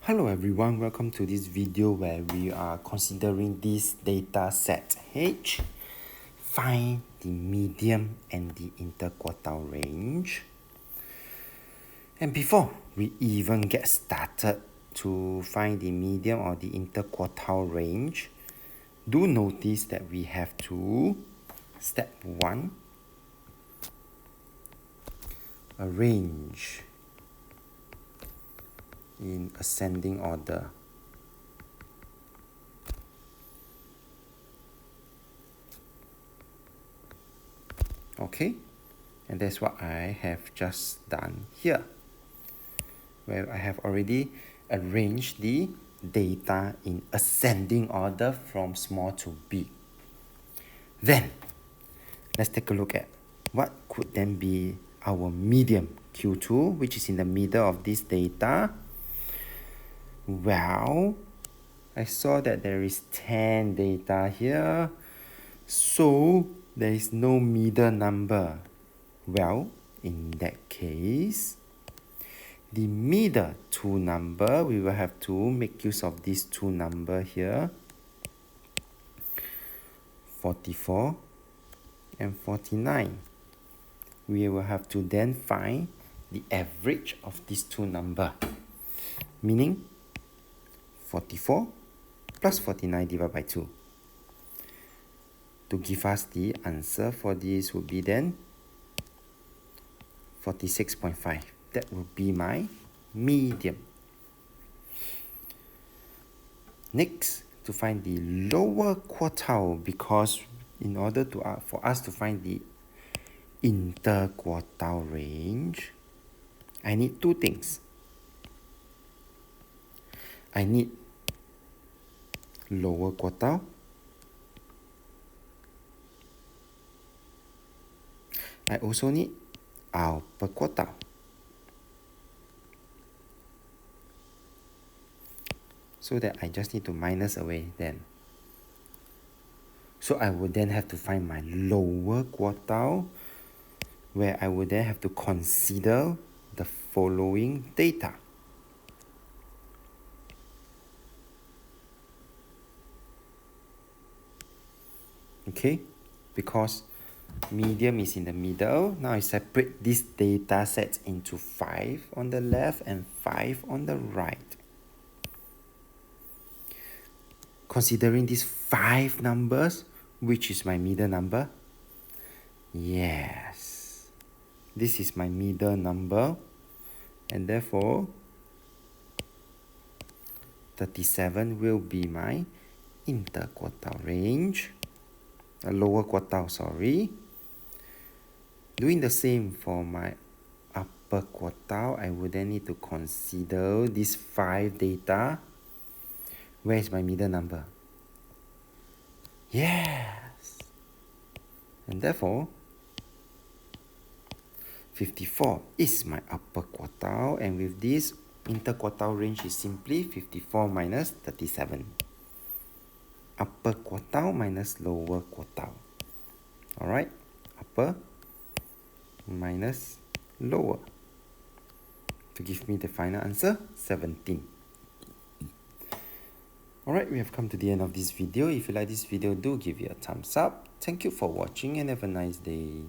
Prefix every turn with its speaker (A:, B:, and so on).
A: Hello everyone, welcome to this video where we are considering this data set H. Find the median and the interquartile range. And before we even get started to find the median or the interquartile range, do notice that we have to, step 1, arrange in ascending order. Okay, and that's what I have just done here, where I have already arranged the data in ascending order from small to big. Then, let's take a look at what could then be our median Q2, which is in the middle of this data. Well, I saw that there is 10 data here, so there is no middle number. Well, in that case, the middle two number, we will have to make use of these two numbers here, 44 and 49. We will have to then find the average of these two numbers, meaning 44 plus 49 divided by 2. To give us the answer for this would be then 46.5. That would be my median. Next, to find the lower quartile, because in order to for us to find the interquartile range, I need two things. I need lower quartile I also need upper quartile. So that I just need to minus away then. So I would then have to find my lower quartile, where I would then have to consider the following data. Okay, because median is in the middle. Now I separate this data set into 5 on the left and 5 on the right. Considering these 5 numbers, which is my middle number? Yes, this is my middle number, and therefore 37 will be my interquartile range. Lower quartile, sorry. Doing the same for my upper quartile, I would then need to consider these 5 data. Where is my middle number? Yes! And therefore, 54 is my upper quartile, and with this, interquartile range is simply 54 minus 37. Upper quartile minus lower quartile. Alright, upper minus lower, to give me the final answer, 17. Alright, we have come to the end of this video. If you like this video, do give it a thumbs up. Thank you for watching and have a nice day.